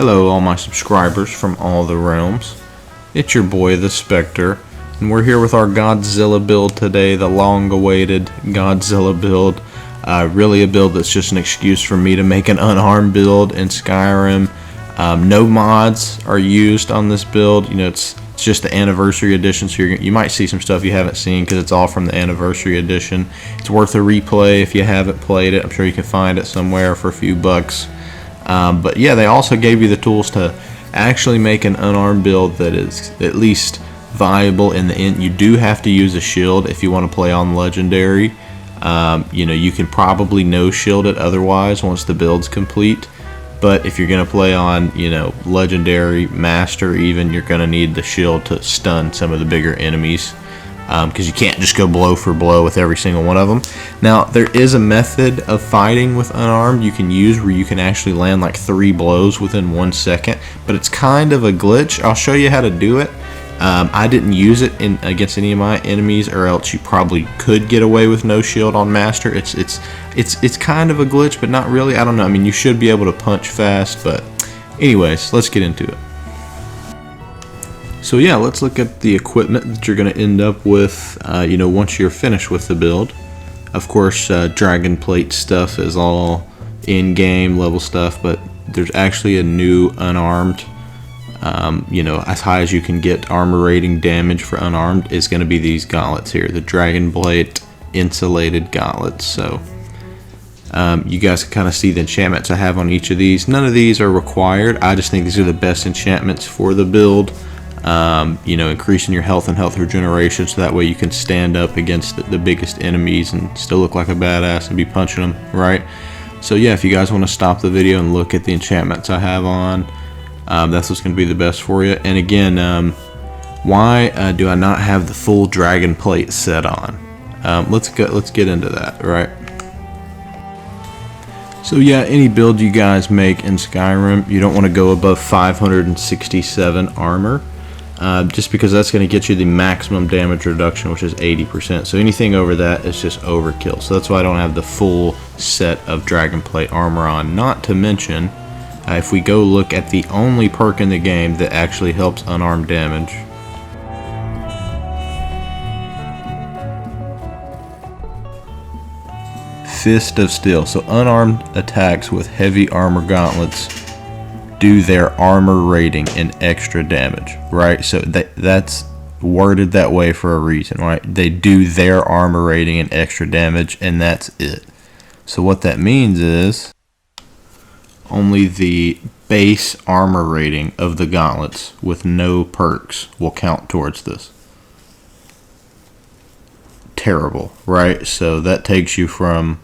Hello all my subscribers from all the realms. It's your boy the Spectre, and we're here with our Godzilla build today, the long-awaited Godzilla build. Really a build that's just an excuse for me to make an unarmed build in Skyrim. No mods are used on this build. You know, it's just the anniversary edition, so you might see some stuff you haven't seen because it's all from the anniversary edition. It's worth a replay if you haven't played it. I'm sure you can find it somewhere for a few bucks. But yeah, they also gave you the tools to actually make an unarmed build that is at least viable in the end. You do have to use a shield if you want to play on legendary. You know, you can probably no shield it otherwise once the build's complete. But if you're going to play on, you know, legendary, master even, you're going to need the shield to stun some of the bigger enemies. Because you can't just go blow for blow with every single one of them. Now, there is a method of fighting with unarmed you can use where you can actually land like 3 blows within 1 second, but it's kind of a glitch. I'll show you how to do it. I didn't use it against any of my enemies, or else you probably could get away with no shield on master. It's kind of a glitch, but not really. I don't know. I mean, you should be able to punch fast, but anyways, let's get into it. So yeah, let's look at the equipment that you're going to end up with, you know, once you're finished with the build. Of course, dragon plate stuff is all in-game level stuff, but there's actually a new unarmed, you know, as high as you can get armor rating damage for unarmed is going to be these gauntlets here, the dragon plate insulated gauntlets. So you guys can kind of see the enchantments I have on each of these. None of these are required. I just think these are the best enchantments for the build. You know, increasing your health and health regeneration, so that way you can stand up against the biggest enemies and still look like a badass and be punching them, right? So yeah, if you guys want to stop the video and look at the enchantments I have on, that's what's going to be the best for you. And again, why do I not have the full dragon plate set on? Let's get into that, right? So yeah, any build you guys make in Skyrim, you don't want to go above 567 armor. Just because that's going to get you the maximum damage reduction, which is 80%. So anything over that is just overkill. So that's why I don't have the full set of dragon plate armor on. Not to mention, if we go look at the only perk in the game that actually helps unarmed damage, Fist of Steel. So unarmed attacks with heavy armor gauntlets do their armor rating and extra damage, right? So that's worded that way for a reason, right? They do their armor rating and extra damage, and that's it. So what that means is only the base armor rating of the gauntlets with no perks will count towards this. Terrible, right? So that takes you from,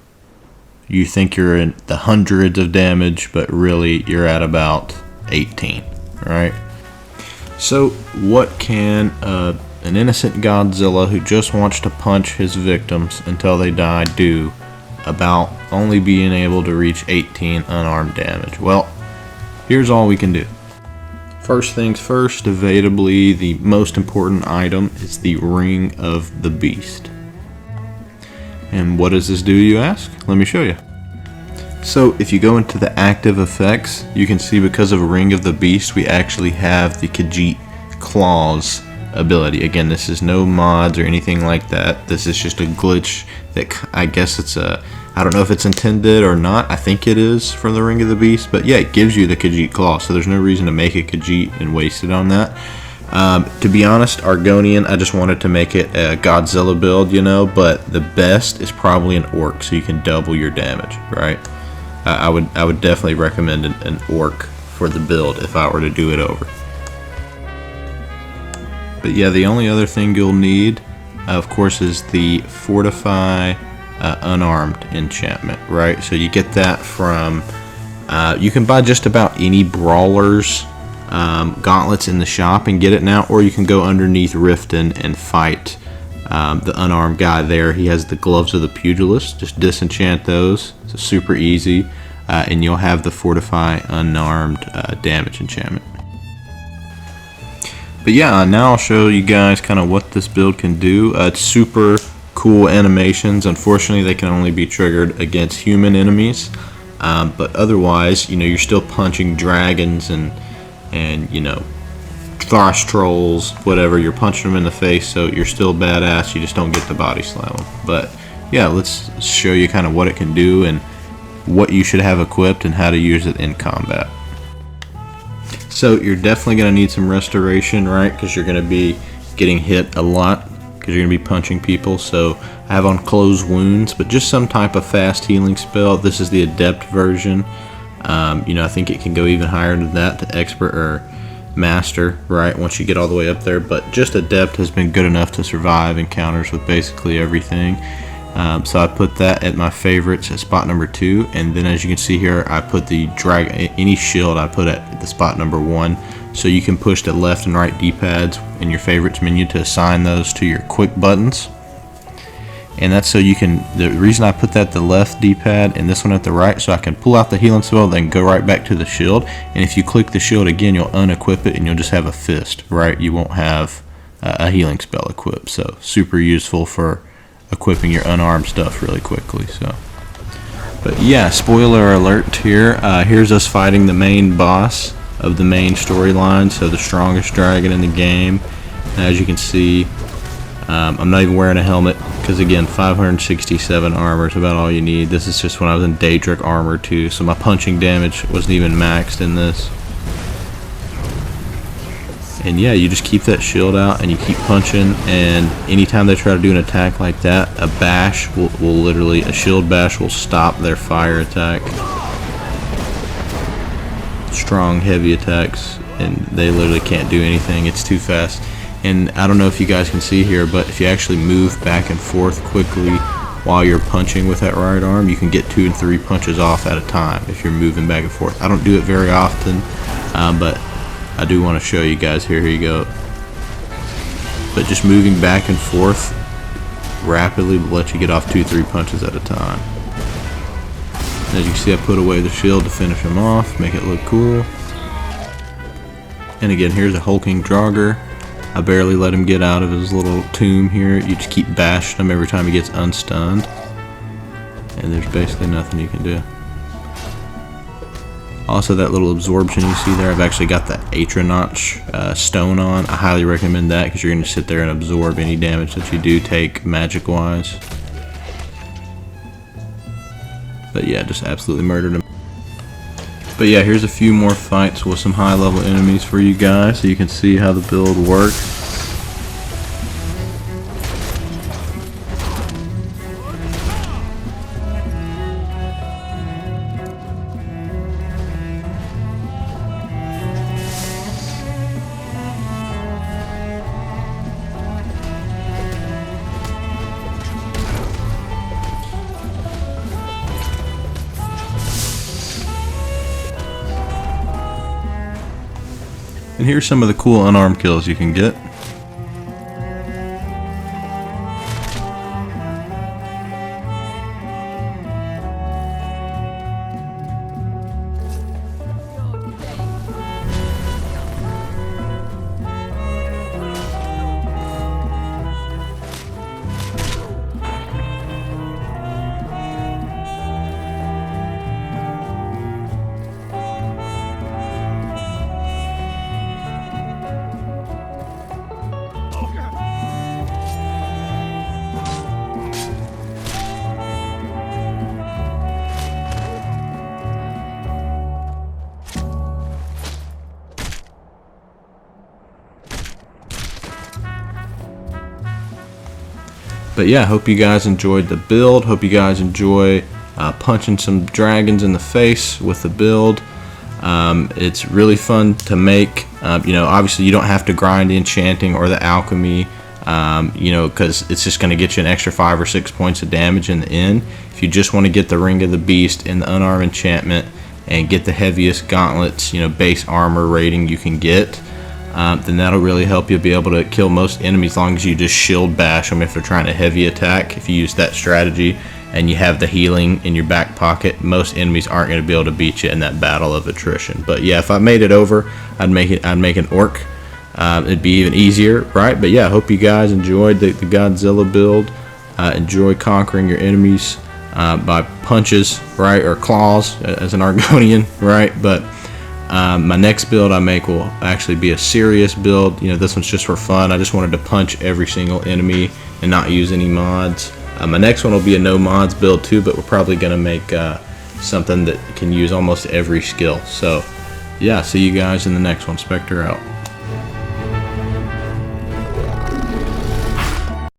you think you're in the hundreds of damage, but really you're at about 18, right? So what can an innocent Godzilla who just wants to punch his victims until they die do about only being able to reach 18 unarmed damage? Well, here's all we can do. First things first, evitably the most important item is the Ring of the Beast. And what does this do, you ask? Let me show you. So if you go into the active effects, you can see because of Ring of the Beast, we actually have the Khajiit Claws ability. Again, this is no mods or anything like that. This is just a glitch that I guess it's a, I don't know if it's intended or not. I think it is from the Ring of the Beast, but yeah, it gives you the Khajiit Claws, so there's no reason to make a Khajiit and waste it on that. To be honest, Argonian, I just wanted to make it a Godzilla build, you know, but the best is probably an orc, so you can double your damage, right? I would definitely recommend an orc for the build if I were to do it over. But yeah, the only other thing you'll need, of course, is the Fortify Unarmed Enchantment, right? So you get that from, you can buy just about any Brawler's gauntlets in the shop and get it now, or you can go underneath Riften and fight the unarmed guy there. He has the Gloves of the Pugilist. Just disenchant those. It's super easy, and you'll have the Fortify Unarmed damage enchantment. But yeah, now I'll show you guys kind of what this build can do. It's super cool animations. Unfortunately, they can only be triggered against human enemies. But otherwise, you're still punching dragons and frost trolls, whatever. You're punching them in the face, so you're still badass. You just don't get to body slam them. But yeah, let's show you kind of what it can do and what you should have equipped and how to use it in combat. So you're definitely going to need some restoration, right? Because you're going to be getting hit a lot because you're going to be punching people. So I have on closed wounds, but just some type of fast healing spell. This is the adept version. I think it can go even higher than that to expert or master, right, once you get all the way up there. But just adept has been good enough to survive encounters with basically everything. So I put that at my favorites at spot number 2, and then as you can see here, I put the any shield I put at the spot number 1. So you can push the left and right D-pads in your favorites menu to assign those to your quick buttons. And that's so you can, the reason I put that the left D-pad and this one at the right, so I can pull out the healing spell, then go right back to the shield. And if you click the shield again, you'll unequip it and you'll just have a fist, right? You won't have a healing spell equipped. So super useful for equipping your unarmed stuff really quickly. But yeah, spoiler alert here. Here's us fighting the main boss of the main storyline, so the strongest dragon in the game. And as you can see, I'm not even wearing a helmet because again, 567 armor is about all you need. This is just when I was in Daedric armor too, so my punching damage wasn't even maxed in this. And yeah, you just keep that shield out and you keep punching, and anytime they try to do an attack like that, a bash will literally, a shield bash will stop their fire attack. Strong heavy attacks, and they literally can't do anything. It's too fast. And I don't know if you guys can see here, but if you actually move back and forth quickly while you're punching with that right arm, you can get 2 and 3 punches off at a time if you're moving back and forth. I don't do it very often, but I do want to show you guys here. Here you go. But just moving back and forth rapidly will let you get off 2-3 punches at a time. As you can see, I put away the shield to finish him off, make it look cool. And again, here's a hulking Draugr. I barely let him get out of his little tomb here. You just keep bashing him every time he gets unstunned. And there's basically nothing you can do. Also, that little absorption you see there, I've actually got the Atronach stone on. I highly recommend that because you're going to sit there and absorb any damage that you do take magic-wise. But yeah, just absolutely murdered him. But yeah, here's a few more fights with some high-level enemies for you guys so you can see how the build works. And here's some of the cool unarmed kills you can get. But yeah, hope you guys enjoyed the build. Hope you guys enjoy punching some dragons in the face with the build. It's really fun to make. Obviously you don't have to grind the enchanting or the alchemy, because it's just going to get you an extra 5 or 6 points of damage in the end. If you just want to get the Ring of the Beast and the Unarmed Enchantment and get the heaviest gauntlets, base armor rating you can get, then that'll really help you be able to kill most enemies as long as you just shield bash them if they're trying to heavy attack. If you use that strategy and you have the healing in your back pocket, most enemies aren't going to be able to beat you in that battle of attrition. But yeah, if I made it over, I'd make an orc. It'd be even easier, right? But yeah, I hope you guys enjoyed the Godzilla build. Enjoy conquering your enemies. by punches, right, or claws as an Argonian, right? But my next build I make will actually be a serious build. You know, this one's just for fun. I just wanted to punch every single enemy and not use any mods. My next one will be a no mods build too, but we're probably going to make something that can use almost every skill. So yeah, see you guys in the next one. Spectre out.